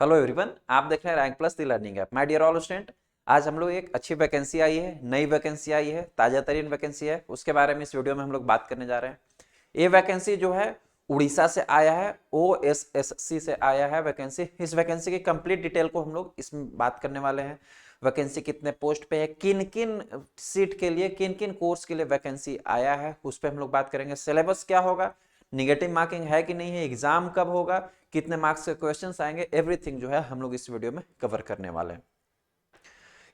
Hello everyone, आप देख रहे हैं rank plus the learning app. My dear all student, आज हम लोग एक अच्छी वैकेंसी आई है, नई वैकेंसी आई है, ताजा तरीन वैकेंसी है, उसके बारे में इस वीडियो में हम लोग बात करने जा रहे हैं। ये वैकेंसी जो है उड़ीसा से आया है, OSSC से आया है वैकेंसी। इस वैकेंसी की कंप्लीट डिटेल को हम लोग इसमें बात करने वाले हैं। वैकेंसी कितने पोस्ट पे है, किन किन सीट के लिए, किन किन कोर्स के लिए वैकेंसी आया है, उस पर हम लोग बात करेंगे। सिलेबस क्या होगा, निगेटिव मार्किंग है कि नहीं है, एग्जाम कब होगा, कितने मार्क्स के क्वेश्चंस आएंगे, एवरीथिंग जो है हम लोग इस वीडियो में कवर करने वाले हैं।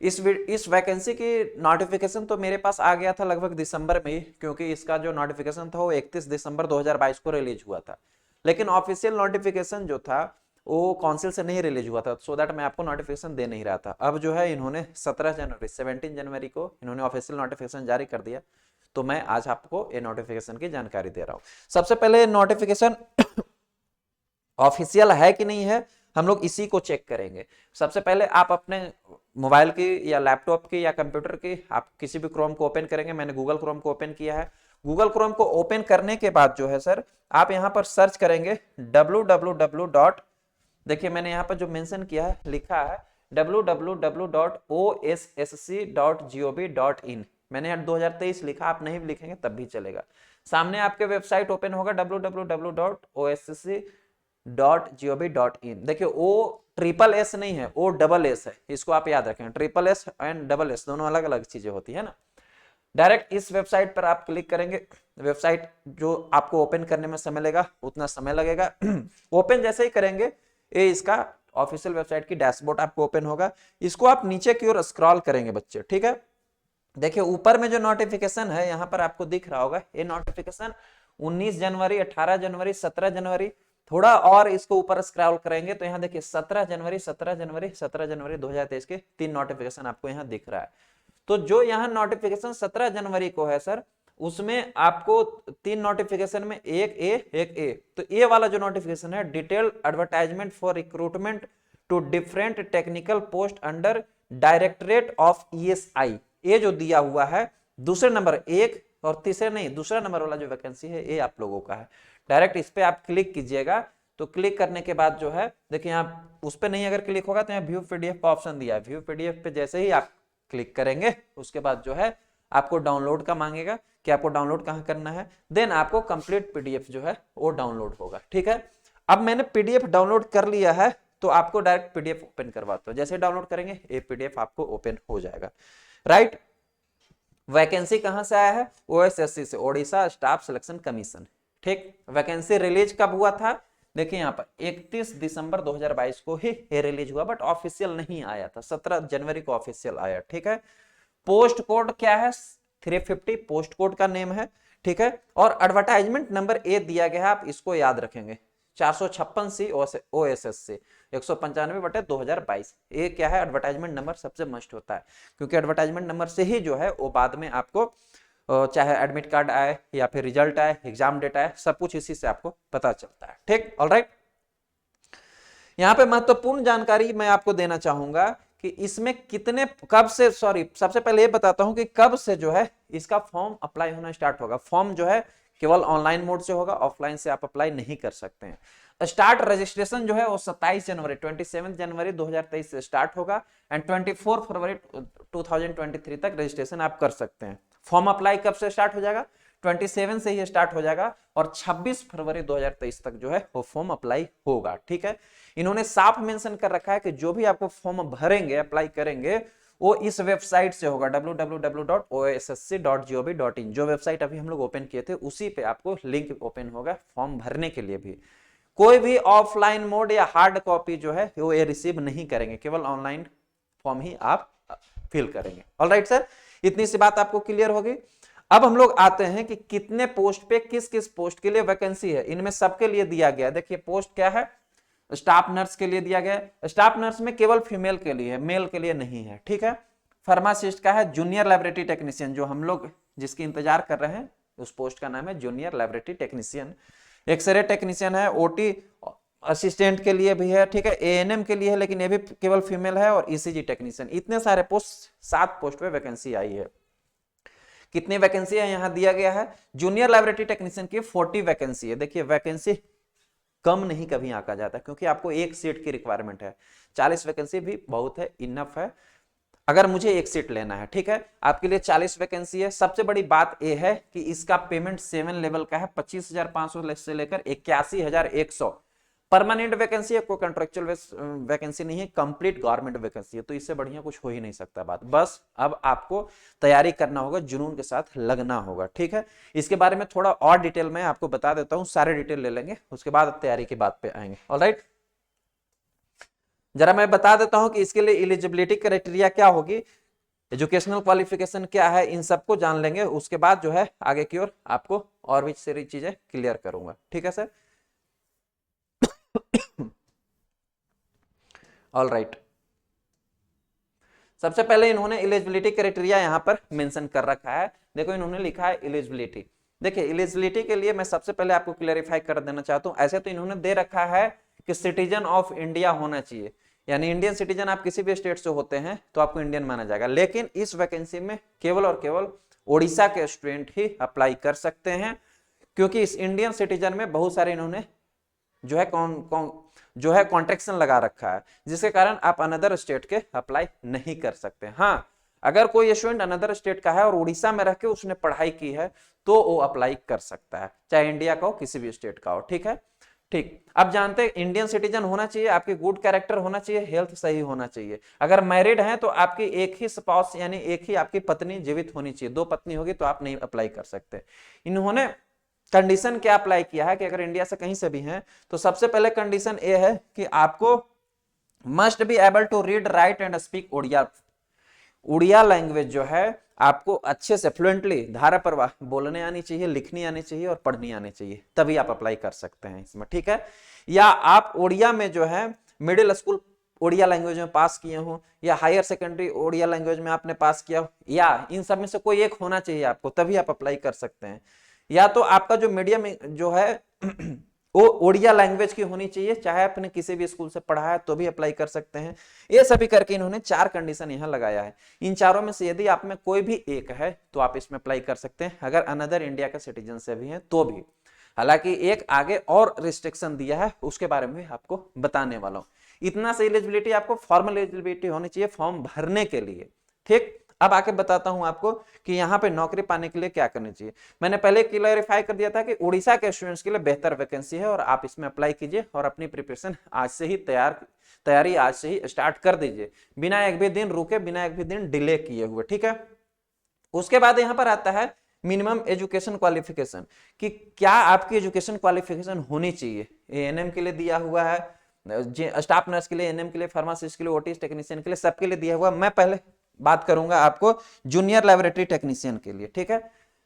इस वैकेंसी की नोटिफिकेशन तो मेरे पास आ गया था लगभग दिसंबर में ही, क्योंकि इसका जो नोटिफिकेशन था वो 31 दिसंबर 2022 को रिलीज हुआ था। लेकिन ऑफिशियल नोटिफिकेशन जो था वो काउंसिल से नहीं रिलीज हुआ था, सो दैट मैं आपको नोटिफिकेशन दे नहीं रहा था। अब जो है इन्होंने 17 जनवरी को इन्होंने ऑफिशियल नोटिफिकेशन जारी कर दिया, तो मैं आज आपको ये नोटिफिकेशन की जानकारी दे रहा हूँ। सबसे पहले नोटिफिकेशन ऑफिशियल है कि नहीं है, हम लोग इसी को चेक करेंगे। सबसे पहले आप अपने मोबाइल की या लैपटॉप की या कंप्यूटर की आप किसी भी क्रोम को ओपन करेंगे। मैंने गूगल क्रोम को ओपन किया है। गूगल क्रोम को ओपन करने के बाद जो है सर, आप यहां पर सर्च करेंगे www. देखिए मैंने यहां पर जो मेंशन किया है, लिखा है www.ossc.gov.in। मैंने यहाँ 2023 लिखा, आप नहीं भी लिखेंगे तब भी चलेगा। सामने आपके वेबसाइट ओपन होगा www.ossc.gov.in। देखिए ओ ट्रिपल एस नहीं है, ओ डबल एस है, इसको आप याद रखें। Triple S and double S दोनों अलग अलग चीजें होती है ना। डायरेक्ट इस वेबसाइट पर आप क्लिक करेंगे। वेबसाइट जो आपको ओपन करने में समय लगेगा उतना समय लगेगा। ओपन जैसे ही करेंगे, ये इसका ऑफिशियल वेबसाइट की डैशबोर्ड आपको ओपन होगा। इसको आप नीचे की ओर स्क्रॉल करेंगे बच्चे, ठीक है। देखिए ऊपर में जो नोटिफिकेशन है यहाँ पर आपको दिख रहा होगा, ये नोटिफिकेशन 19 जनवरी, 18 जनवरी, 17 जनवरी, थोड़ा और इसको ऊपर स्क्रॉल करेंगे तो यहाँ देखिए 17 जनवरी 17 जनवरी 17 जनवरी 2023 के 3 नोटिफिकेशन आपको यहाँ दिख रहा है। तो जो यहाँ नोटिफिकेशन 17 जनवरी को है सर, उसमें आपको 3 नोटिफिकेशन में एक ए। तो ये वाला जो नोटिफिकेशन है, detailed advertisement for recruitment to different technical post under directorate of ESI, ये जो दिया हुआ है दूसरे नंबर एक और तीसरे नहीं, दूसरा नंबर वाला जो वैकेंसी है ये आप लोगों का है। डायरेक्ट इस पे आप क्लिक कीजिएगा। तो क्लिक करने के बाद जो है देखिए यहाँ उस पे नहीं अगर क्लिक होगा तो यहाँ व्यू PDF का ऑप्शन दिया है। व्यू PDF पे जैसे ही आप क्लिक करेंगे उसके बाद जो है आपको डाउनलोड का मांगेगा कि आपको डाउनलोड कहाँ करना है। देन आपको कंप्लीट PDF जो है वो डाउनलोड होगा, ठीक है। अब मैंने PDF डाउनलोड कर लिया है, तो आपको डायरेक्ट PDF ओपन करवाता हूँ। जैसे डाउनलोड करेंगे ये PDF आपको ओपन हो जाएगा, राइट। वैकेंसी कहां से आया है, OSSC से, ओडिशा स्टाफ सिलेक्शन कमीशन, ठीक। वैकेंसी रिलीज कब हुआ था, देखिए यहाँ पर 31 दिसंबर 2022 को ही रिलीज हुआ, बट ऑफिशियल नहीं आया था। 17 जनवरी को ऑफिशियल आया, ठीक है। पोस्ट कोड क्या है, 350 पोस्ट कोड का नेम है, ठीक है। और एडवर्टाइजमेंट नंबर ए दिया गया है, आप इसको याद रखेंगे, 456C OSSC 195/2022। ये क्या है, एडवर्टाइजमेंट नंबर सबसे मस्ट होता है, क्योंकि एडवर्टाइजमेंट नंबर से ही जो है वो बाद में आपको चाहे एडमिट कार्ड आए या फिर रिजल्ट आए, एग्जाम डेट आए, सब कुछ इसी से आपको पता चलता है, ठीक। ऑलराइट, यहाँ पे महत्वपूर्ण जानकारी मैं आपको देना चाहूंगा कि इसमें कितने कब से, सॉरी सबसे पहले ये बताता हूं कि कब से जो है इसका फॉर्म अप्लाई होना स्टार्ट होगा। फॉर्म जो है केवल ऑनलाइन मोड से होगा, ऑफलाइन से आप अप्लाई नहीं कर सकते हैं। स्टार्ट रजिस्ट्रेशन जो है वो 27 जनवरी 27 जनवरी 2023 से स्टार्ट होगा एंड 24 फरवरी 2023 तक रजिस्ट्रेशन आप कर सकते हैं। फॉर्म अप्लाई कब से स्टार्ट हो जाएगा, 27 से ही स्टार्ट हो जाएगा और 26 फरवरी 2023 तक जो है वो फॉर्म अप्लाई होगा, ठीक है। इन्होंने साफ मेंशन कर रखा है कि जो भी आपको फॉर्म भरेंगे, अप्लाई करेंगे, वो इस वेबसाइट से होगा www.ossc.gov.in। जो वेबसाइट अभी हम लोग ओपन किए थे उसी पे आपको लिंक ओपन होगा फॉर्म भरने के लिए भी। कोई भी ऑफलाइन मोड या हार्ड कॉपी जो है वो ये रिसीव नहीं करेंगे, केवल ऑनलाइन फॉर्म ही आप फिल करेंगे। ऑलराइट सर, इतनी सी बात आपको क्लियर होगी। अब हम लोग आते हैं कि कितने पोस्ट पे, किस किस पोस्ट के लिए वैकेंसी है। इनमें सबके लिए दिया गया, देखिए पोस्ट क्या है, स्टाफ नर्स के लिए दिया गया है। स्टाफ नर्स में केवल फीमेल के लिए है, मेल के लिए नहीं है, ठीक है। फार्मासिस्ट का है, जूनियर लैबोरेटरी टेक्नीशियन, जो हम लोग जिसकी इंतजार कर रहे हैं उस पोस्ट का नाम है junior laboratory technician. X-ray technician है, OT असिस्टेंट के लिए भी है, ठीक है। ANM के लिए है लेकिन ये भी केवल फीमेल है, और ECG टेक्नीशियन। इतने सारे पोस्ट, 7 पोस्ट पे वैकेंसी आई है। कितनी वैकेंसी है यहाँ दिया गया है, जूनियर लैबोरेटरी टेक्नीशियन की 40 वैकेंसी है। देखिए वैकेंसी कम नहीं कभी आंका जाता, क्योंकि आपको एक सीट की रिक्वायरमेंट है। 40 वैकेंसी भी बहुत है, इनफ है। अगर मुझे एक सीट लेना है, ठीक है, आपके लिए 40 वैकेंसी है। सबसे बड़ी बात यह है कि इसका पेमेंट 7 लेवल का है, 25,500 से लेकर 81,100। परमानेंट वैकेंसी है, कोई कॉन्ट्रेक्चुअल वैकेंसी नहीं है, कंप्लीट गवर्नमेंट वैकेंसी है। तो इससे बढ़िया कुछ हो ही नहीं सकता बात। बस अब आपको तैयारी करना होगा, जुनून के साथ लगना होगा, ठीक है। इसके बारे में थोड़ा और डिटेल में आपको बता देता हूं, सारे डिटेल ले लेंगे, उसके बाद तैयारी की बात पे आएंगे। ऑलराइट, जरा मैं बता देता हूं कि इसके लिए एलिजिबिलिटी क्राइटेरिया क्या होगी, एजुकेशनल क्वालिफिकेशन क्या है, इन सबको जान लेंगे। उसके बाद जो है आगे की ओर आपको और भी सारी चीजें क्लियर करूंगा, ठीक है सर। ऑल राइट, सबसे पहले इन्होंने एलिजिबिलिटी क्राइटेरिया यहां पर मेंशन कर रखा है। देखो इन्होंने लिखा है एलिजिबिलिटी। देखिए एलिजिबिलिटी के लिए मैं सबसे पहले आपको क्लैरिफाई कर देना चाहता हूं। ऐसे तो इन्होंने दे रखा है कि सिटीजन ऑफ इंडिया होना चाहिए, यानी इंडियन सिटीजन आप किसी भी स्टेट से होते हैं तो आपको इंडियन माना जाएगा। लेकिन इस वैकेंसी में केवल और केवल ओडिशा के स्टूडेंट ही अप्लाई कर सकते हैं, क्योंकि इस इंडियन सिटीजन में बहुत सारे इन्होंने जो है कॉन्ट्रेक्शन लगा रखा है, जिसके कारण आप अनदर स्टेट के अप्लाई नहीं कर सकते। हाँ, अगर कोई स्टूडेंट अनदर स्टेट का है और उड़ीसा में रह के उसने पढ़ाई की है तो वो अप्लाई कर सकता है, चाहे इंडिया का हो किसी भी स्टेट का हो, ठीक है। ठीक, अब जानते हैं इंडियन सिटीजन होना चाहिए, आपकी गुड कैरेक्टर होना चाहिए, हेल्थ सही होना चाहिए। अगर मैरिड हैं तो आपकी एक ही स्पाउस यानी एक ही आपकी पत्नी जीवित होनी चाहिए। 2 पत्नी होगी तो आप नहीं अप्लाई कर सकते। इन्होंने कंडीशन क्या अप्लाई किया है कि अगर इंडिया से कहीं से भी हैं तो सबसे पहले कंडीशन ये है कि आपको must be able to read write and speak Odia. Oriya language जो है आपको अच्छे से फ्लुएंटली धारा प्रवाह बोलने आनी चाहिए, लिखनी आनी चाहिए और पढ़नी आनी चाहिए, तभी आप अप्लाई कर सकते हैं इसमें, ठीक है। या आप ओडिया में जो है मिडिल स्कूल ओडिया लैंग्वेज में पास किए हो, या हायर सेकेंडरी ओडिया लैंग्वेज में आपने पास किया हो, या इन सब में से कोई एक होना चाहिए आपको, तभी आप अप्लाई कर सकते हैं। या तो आपका जो मीडियम जो है वो ओडिया लैंग्वेज की होनी चाहिए, चाहे आपने किसी भी स्कूल से पढ़ा है तो भी अप्लाई कर सकते हैं। ये सभी करके इन्होंने 4 कंडीशन यहां लगाया है। इन चारों में से यदि आप में कोई भी एक है तो आप इसमें अप्लाई कर सकते हैं, अगर अनदर इंडिया के सिटीजन से भी हैं तो भी। हालांकि एक आगे और रिस्ट्रिक्शन दिया है, उसके बारे में आपको बताने वाला हूं। इतना से एलिजिबिलिटी आपको फॉर्मल एलिजिबिलिटी होनी चाहिए फॉर्म भरने के लिए, ठीक। अब आके बताता हूं आपको कि यहाँ पे नौकरी पाने के लिए क्या करना चाहिए। मैंने पहले क्लैरिफाई कर दिया था कि उड़ीसा के स्टूडेंट्स के लिए बेहतर वैकेंसी है और आप इसमें अप्लाई कीजिए और अपनी प्रिपरेशन आज से ही तैयारी आज से ही स्टार्ट कर दीजिए, बिना एक भी दिन रुके, बिना एक भी दिन डिले किए हुए, ठीक है। उसके बाद यहाँ पर आता है मिनिमम एजुकेशन क्वालिफिकेशन, कि क्या आपकी एजुकेशन क्वालिफिकेशन होनी चाहिए। एएनएम के लिए दिया हुआ है, स्टाफ नर्स के लिए, एएनएम के लिए, फार्मासिस्ट के लिए, ओटी टेक्नीशियन के लिए, सबके लिए दिया हुआ। मैं पहले बात करूंगा आपको जूनियर लैबोरेटरी टेक्नीशियन के लिए, ठीक है।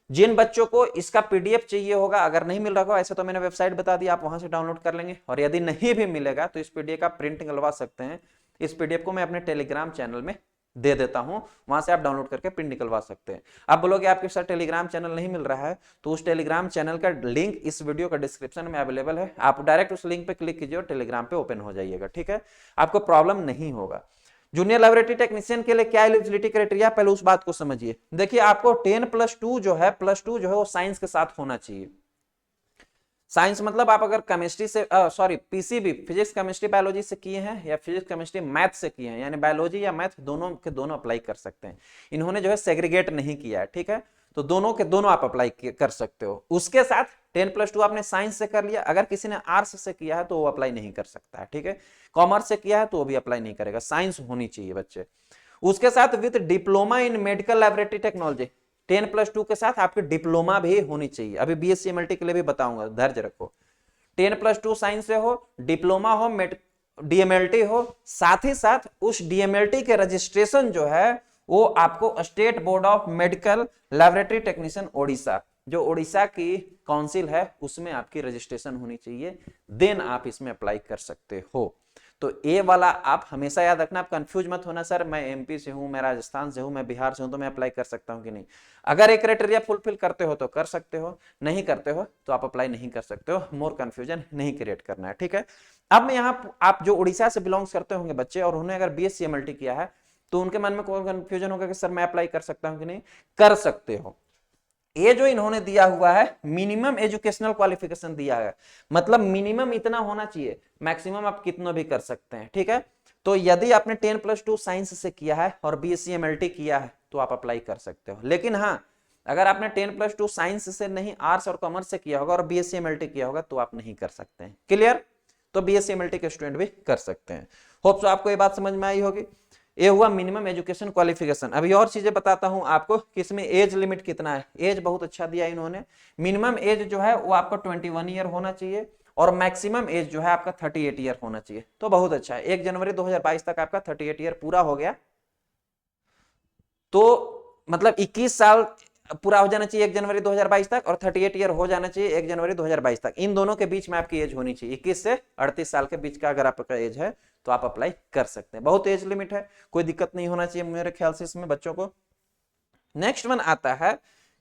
जिन बच्चों को इसका पीडीएफ चाहिए होगा, अगर नहीं मिल रहा होगा, ऐसे तो मैंने वेबसाइट बता दी, आप वहां से डाउनलोड कर लेंगे, और यदि नहीं भी मिलेगा तो इस पीडीएफ का प्रिंट निकलवा सकते हैं। इस पीडीएफ को मैं अपने टेलीग्राम चैनल में दे देता हूं, वहां से आप डाउनलोड करके प्रिंट निकलवा सकते हैं। आप बोलोगे आपके साथ टेलीग्राम चैनल नहीं मिल रहा है, तो उस टेलीग्राम चैनल का लिंक इस वीडियो का डिस्क्रिप्शन में अवेलेबल है, आप डायरेक्ट उस लिंक पे क्लिक कीजिए और टेलीग्राम पे ओपन हो जाइएगा, ठीक है। आपको प्रॉब्लम नहीं होगा। जूनियर लैबोरेटरी टेक्नीशियन के लिए क्या एलिजिबिलिटी क्राइटेरिया, पहले उस बात को समझिए। देखिए आपको 10+2 जो है वो साइंस के साथ होना चाहिए। साइंस मतलब आप अगर केमिस्ट्री से पीसीबी फिजिक्स केमिस्ट्री बायोलॉजी से किए हैं, या फिजिक्स केमिस्ट्री मैथ से किए हैं, यानी बायोलॉजी या मैथ दोनों के दोनों अप्लाई कर सकते हैं। इन्होंने जो है सेग्रीगेट नहीं किया है, ठीक है। तो दोनों के दोनों आप अप्लाई कर सकते हो। उसके साथ 10+2 आपने साइंस से कर लिया, अगर किसी ने आर्ट्स से किया है तो वो अप्लाई नहीं कर सकता है, ठीक है। कॉमर्स से किया है तो वो भी अप्लाई नहीं करेगा, साइंस होनी चाहिए बच्चे। उसके साथ with diploma in medical laboratory technology, 10+2 के साथ आपकी डिप्लोमा भी होनी चाहिए। अभी बीएससी एमएलटी के लिए भी बताऊंगा, धैर्य रखो। 10+2 साइंस से हो, डिप्लोमा हो, डीएमएलटी हो, साथ ही साथ उस डीएमएलटी के रजिस्ट्रेशन जो है वो आपको state board of medical laboratory technician Odisha, जो ओडिशा की काउंसिल है, उसमें आपकी रजिस्ट्रेशन होनी चाहिए, देन आप इसमें अप्लाई कर सकते हो। तो ए वाला आप हमेशा याद रखना, आप कंफ्यूज मत होना, सर मैं एमपी से हूं, मैं राजस्थान से हूं, मैं बिहार से हूं, तो मैं अप्लाई कर सकता हूं कि नहीं। अगर एक क्राइटेरिया फुलफिल करते हो तो कर सकते हो, नहीं करते हो तो आप अप्लाई नहीं कर सकते हो। मोर कंफ्यूजन नहीं क्रिएट करना है, ठीक है। अब मैं यहाँ, आप जो उड़ीसा से बिलोंग्स करते होंगे बच्चे और उन्होंने अगर बीएससी एमएलटी किया है तो उनके मन में कोई कंफ्यूजन होगा कि सर मैं अप्लाई कर सकता हूं कि नहीं, कर सकते हो। ये जो इन्होंने दिया हुआ है मिनिमम एजुकेशनल क्वालिफिकेशन दिया है, मतलब मिनिमम इतना होना चाहिए, मैक्सिमम आप कितना भी कर सकते हैं, ठीक है। तो यदि आपने 10+2 साइंस से किया है और बीएससी एमएलटी किया है तो आप अप्लाई कर सकते हो। लेकिन हाँ, अगर आपने 10+2 साइंस से नहीं, आर्ट्स और कॉमर्स से किया होगा और बीएससी एमएलटी किया होगा तो आप नहीं कर सकते हैं। क्लियर? तो बीएससी एमएलटी के स्टूडेंट भी कर सकते हैं। होप सो आपको ये बात समझ में आई होगी। ये हुआ मिनिमम एजुकेशन क्वालिफिकेशन। अभी और चीजें बताता हूं आपको कि इसमें एज लिमिट कितना है। एज बहुत अच्छा दिया इन्होंने, मिनिमम एज जो है वो आपका 21 ईयर होना चाहिए और मैक्सिमम एज जो है आपका 38 ईयर होना चाहिए। तो बहुत अच्छा है, 1 जनवरी 2022 तक आपका 38 ईयर पूरा हो गया, तो मतलब 21 साल पूरा हो जाना चाहिए 1 जनवरी 2022 तक, और 38 ईयर हो जाना चाहिए 1 जनवरी 2022 तक। इन दोनों के बीच में आपकी एज होनी चाहिए, 21 से 38 साल के बीच का अगर आपका एज है तो आप अप्लाई कर सकते हैं। बहुत एज लिमिट है, कोई दिक्कत नहीं होना चाहिए मेरे ख्याल से इसमें बच्चों को। नेक्स्ट वन आता है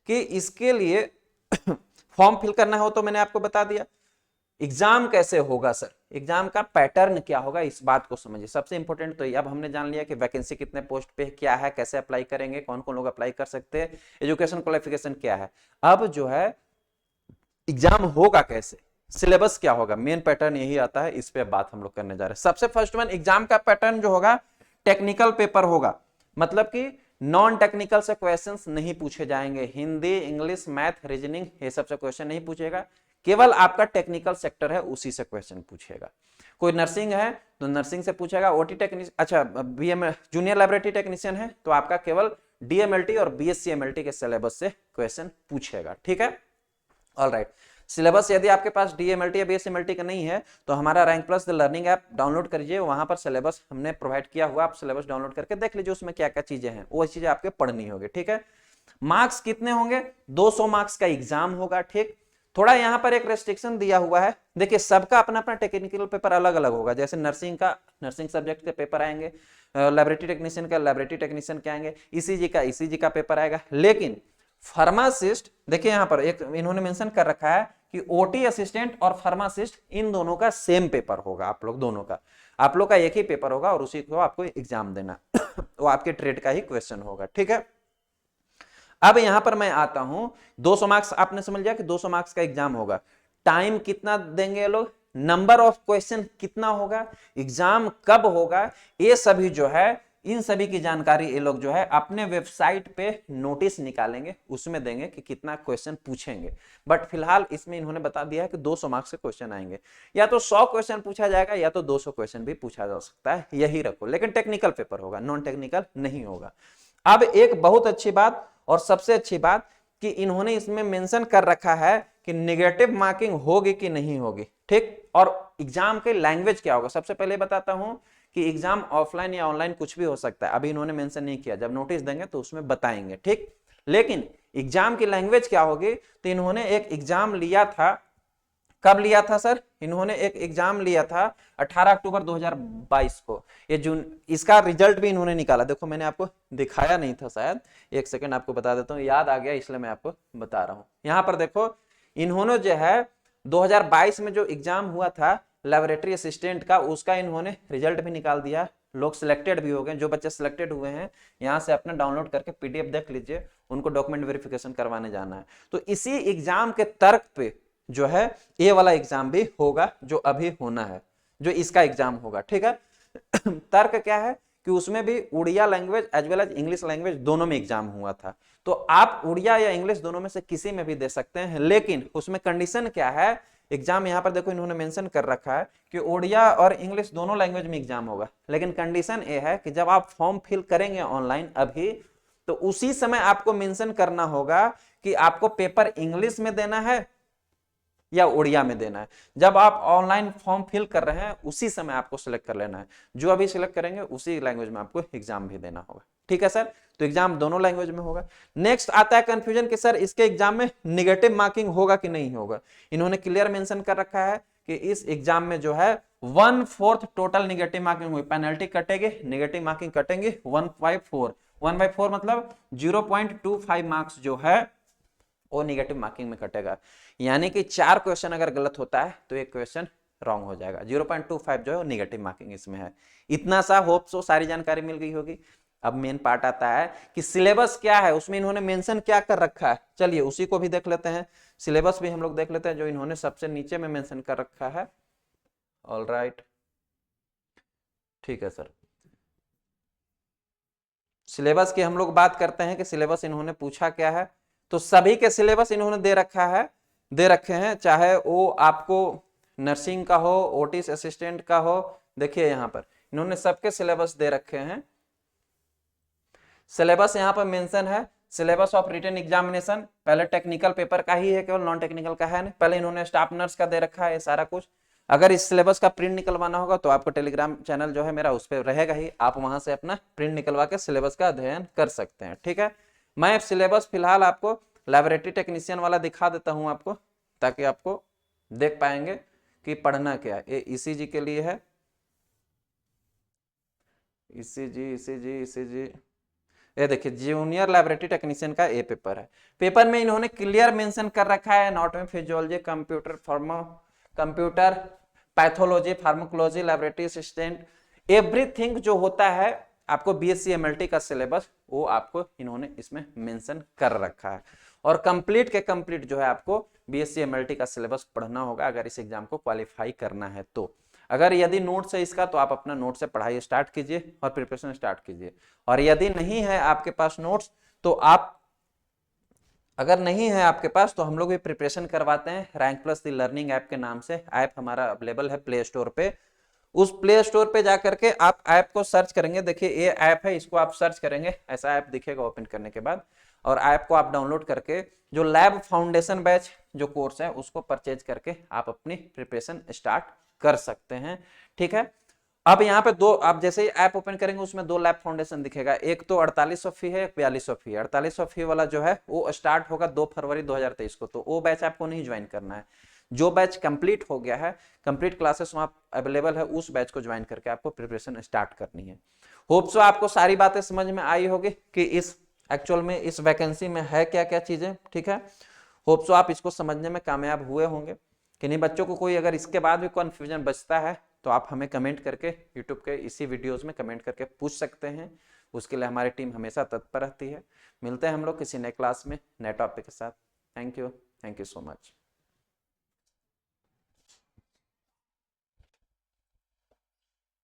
कि इसके लिए फॉर्म फिल करना हो तो मैंने आपको बता दिया। एग्जाम कैसे होगा सर, एग्जाम का पैटर्न क्या होगा, इस बात को समझिए। सबसे इंपॉर्टेंट तो ये, अब हमने जान लिया कि वैकेंसी कितने पोस्ट पे क्या है, कैसे अप्लाई करेंगे, कौन कौन लोग अप्लाई कर सकते हैं, एजुकेशन क्वालिफिकेशन क्या है। अब जो है एग्जाम होगा कैसे, सिलेबस क्या होगा, मेन पैटर्न यही आता है, इस पे बात हम लोग करने जा रहे हैं। सबसे फर्स्ट वन, एग्जाम का पैटर्न जो होगा टेक्निकल पेपर होगा, मतलब कि नॉन टेक्निकल से क्वेश्चंस नहीं पूछे जाएंगे। हिंदी, इंग्लिश, मैथ, रीजनिंग, ये सबसे क्वेश्चन नहीं पूछेगा, केवल आपका टेक्निकल सेक्टर है उसी से क्वेश्चन पूछेगा। कोई नर्सिंग है तो नर्सिंग से पूछेगा, ओटी टेक्नीशियन, अच्छा बीएम जूनियर लैबोरेटरी टेक्नीशियन है तो आपका केवल डीएमएलटी और बीएससी एमएलटी के सिलेबस से क्वेश्चन पूछेगा, ठीक है। ऑलराइट, सिलेबस यदि आपके पास डीएमएलटी या बीएसएमएलटी का नहीं है तो हमारा rank plus the learning app download करिए, वहां पर सिलेबस हमने प्रोवाइड किया हुआ, आप सिलेबस डाउनलोड करके देख लीजिए उसमें क्या क्या चीजें हैं, वो चीजें आपके पढ़नी होगी, ठीक है। मार्क्स कितने होंगे, 200 मार्क्स का एग्जाम होगा, ठीक। थोड़ा यहाँ पर एक रेस्ट्रिक्शन दिया हुआ है, देखिए सबका अपना अपना टेक्निकल पेपर अलग अलग होगा। जैसे नर्सिंग का नर्सिंग सब्जेक्ट के पेपर आएंगे, लैबोरेटरी टेक्नीशियन का लैबोरेटरी टेक्नीशियन के आएंगे, ईसीजी का ईसीजी का पेपर आएगा। लेकिन फार्मासिस्ट, देखिए यहाँ पर एक इन्होंने मेंशन कर रखा है कि ओटी असिस्टेंट और फार्मासिस्ट इन दोनों का सेम पेपर होगा, आप लोग दोनों का, आप लोग का एक ही पेपर होगा और उसी को आपको एग्जाम देना वो आपके ट्रेड का ही क्वेश्चन होगा, ठीक है। अब यहां पर मैं आता हूं, 200 मार्क्स आपने समझ लिया कि 200 मार्क्स का एग्जाम होगा। टाइम कितना देंगे ये लोग, नंबर ऑफ क्वेश्चन कितना होगा, एग्जाम कब होगा, ये सभी जो है, इन सभी की जानकारी ये लोग जो है अपने वेबसाइट पे नोटिस निकालेंगे, उसमें देंगे कि कितना क्वेश्चन पूछेंगे। बट फिलहाल इसमें इन्होंने बता दिया है कि 200 मार्क्स के क्वेश्चन आएंगे, या तो 100 क्वेश्चन पूछा जाएगा या तो 200 क्वेश्चन भी पूछा जा सकता है, यही रखो। लेकिन टेक्निकल पेपर होगा, नॉन टेक्निकल नहीं होगा। अब एक बहुत अच्छी बात और सबसे अच्छी बात कि इन्होंने इसमें मेंशन कर रखा है कि नेगेटिव मार्किंग होगी कि नहीं होगी, ठीक। और एग्जाम के लैंग्वेज क्या होगा, सबसे पहले बताता हूं कि एग्जाम ऑफलाइन या ऑनलाइन कुछ भी हो सकता है, अभी इन्होंने मेंशन नहीं किया, जब नोटिस देंगे तो उसमें बताएंगे, ठीक। लेकिन एग्जाम की लैंग्वेज क्या होगी, तो इन्होंने एक एग्जाम लिया था, कब लिया था सर, इन्होंने एक एग्जाम लिया था 18 अक्टूबर 2022 को, ये जून, इसका रिजल्ट भी इन्होंने निकाला। देखो मैंने आपको दिखाया नहीं था शायद, एक सेकंड आपको बता देता हूँ, याद आ गया इसलिए मैं आपको बता रहा हूँ। यहाँ पर देखो इन्होंने जो है 2022 में जो एग्जाम हुआ था लैबोरेटरी असिस्टेंट का, उसका इन्होंने रिजल्ट भी निकाल दिया, लोग सिलेक्टेड भी हो गए। जो बच्चे सिलेक्टेड हुए हैं यहाँ से अपना डाउनलोड करके पीडीएफ देख लीजिए, उनको डॉक्यूमेंट वेरिफिकेशन करवाने जाना है। तो इसी एग्जाम के तर्क पे जो है ये वाला एग्जाम भी होगा जो अभी होना है, जो इसका एग्जाम होगा, ठीक है। तर्क क्या है कि उसमें भी Oriya language as well as English language दोनों में एग्जाम हुआ था, तो आप उड़िया या इंग्लिश दोनों में से किसी में भी दे सकते हैं। लेकिन उसमें कंडीशन क्या है, एग्जाम यहाँ पर देखो इन्होंने मेंशन कर रखा है कि उड़िया और इंग्लिश दोनों लैंग्वेज में एग्जाम होगा, लेकिन कंडीशन ये है कि जब आप फॉर्म फिल करेंगे ऑनलाइन अभी, तो उसी समय आपको मेंशन करना होगा कि आपको पेपर इंग्लिश में देना है या उड़िया में देना है। जब आप ऑनलाइन फॉर्म फिल कर रहे हैं उसी समय आपको सिलेक्ट कर लेना है, जो अभी सिलेक्ट करेंगे उसी लैंग्वेज में आपको एग्जाम भी देना होगा, ठीक है सर। तो एग्जाम दोनों लैंग्वेज में होगा। नेक्स्ट आता है कंफ्यूजन कि सर इसके एग्जाम में निगेटिव मार्किंग होगा कि नहीं होगा। इन्होंने क्लियर मेंशन कर रखा है कि इस एग्जाम में जो है 1/4 टोटल निगेटिव मार्किंग हुई, पेनल्टी कटेगी, निगेटिव मार्किंग कटेंगे 1/4, 1/4 मतलब 0.25 मार्क्स जो है वो निगेटिव मार्किंग में कटेगा। यानी कि 4 क्वेश्चन अगर गलत होता है तो एक क्वेश्चन रॉन्ग हो जाएगा, 0.25 जो है वो निगेटिव मार्किंग इसमें है। इतना सा होप सो सारी जानकारी मिल गई होगी। अब मेन पार्ट आता है कि सिलेबस क्या है, उसमें इन्होंने मेंशन क्या कर रखा है। चलिए उसी को भी देख लेते हैं, सिलेबस भी हम लोग देख लेते हैं जो इन्होंने सबसे नीचे में मेंशन कर रखा है। ऑल राइट, ठीक है सर। सिलेबस की हम लोग बात करते हैं कि सिलेबस इन्होंने पूछा क्या है। तो सभी के सिलेबस इन्होंने दे रखा है, दे रखे हैं, चाहे वो आपको नर्सिंग का हो, ओटिस असिस्टेंट का हो। देखिए यहाँ पर इन्होंने सबके सिलेबस दे रखे हैं। सिलेबस यहाँ पर मेंशन है, सिलेबस ऑफ रिटन एग्जामिनेशन, पहले टेक्निकल पेपर का ही है, केवल नॉन टेक्निकल का है नहीं। पहले इन्होंने स्टाफ नर्स का दे रखा है सारा कुछ। अगर इस सिलेबस का प्रिंट निकलवाना होगा तो आपको टेलीग्राम चैनल जो है मेरा उस पर रहेगा ही, आप वहां से अपना प्रिंट निकलवा के सिलेबस का अध्ययन कर सकते हैं। ठीक है, मैं सिलेबस फिलहाल आपको लैबोरेटरी टेक्नीशियन वाला दिखा देता हूं आपको, ताकि आपको देख पाएंगे कि पढ़ना क्या है। ये ईसीजी के लिए है, ईसीजी। ये देखिए जूनियर लैबोरेटरी टेक्नीशियन का ए पेपर है। पेपर में इन्होंने क्लियर मेंशन कर रखा है anatomy, physiology, computer pathology, pharmacology, laboratory assistant, everything जो होता है आपको बीएससी एमएलटी का सिलेबस, वो आपको इन्होंने इसमें मेंशन कर रखा है। और कंप्लीट के कंप्लीट जो है आपको बीएससी एमएलटी का सिलेबस पढ़ना होगा अगर इस एग्जाम को क्वालिफाई करना है तो। अगर यदि नोट्स है इसका तो आप अपना नोट से पढ़ाई स्टार्ट कीजिए और प्रिपरेशन स्टार्ट कीजिए। और यदि नहीं है आपके पास नोट्स तो आप, अगर नहीं है आपके पास तो हम लोग भी प्रिपरेशन करवाते हैं rank plus the learning app के नाम से। ऐप हमारा अवेलेबल है प्ले स्टोर पे। उस प्ले स्टोर पे जाकर के आप ऐप को सर्च करेंगे, देखिए ये ऐप है, इसको आप सर्च करेंगे, ऐसा ऐप दिखेगा ओपन करने के बाद। और ऐप को आप डाउनलोड करके जो लैब फाउंडेशन बैच जो कोर्स है उसको परचेज करके आप अपनी प्रिपरेशन स्टार्ट कर सकते हैं। ठीक है, अब यहाँ पे दो, आप जैसे ही ऐप ओपन करेंगे उसमें दो लैब फाउंडेशन दिखेगा, एक तो 4800 फी है, एक 4200 फी है। 4800 फी वाला जो है वो स्टार्ट होगा 2 फरवरी 2023 को, तो वो बैच आपको नहीं ज्वाइन करना है। जो बैच कंप्लीट हो गया है, कंप्लीट क्लासेस वहां अवेलेबल है, उस बैच को ज्वाइन करके आपको प्रिपरेशन स्टार्ट करनी है। होप सो आपको सारी बातें समझ में आई होगी कि इस एक्चुअल में इस वैकेंसी में है क्या क्या चीजें। ठीक है, होप सो आप इसको समझने में कामयाब हुए होंगे। किन्हीं बच्चों को कोई अगर इसके बाद भी कंफ्यूजन बचता है तो आप हमें कमेंट करके यूट्यूब के इसी वीडियोस में कमेंट करके पूछ सकते हैं। उसके लिए हमारी टीम हमेशा तत्पर रहती है। मिलते हैं हम लोग किसी नए क्लास में नए टॉपिक के साथ। Thank you so much.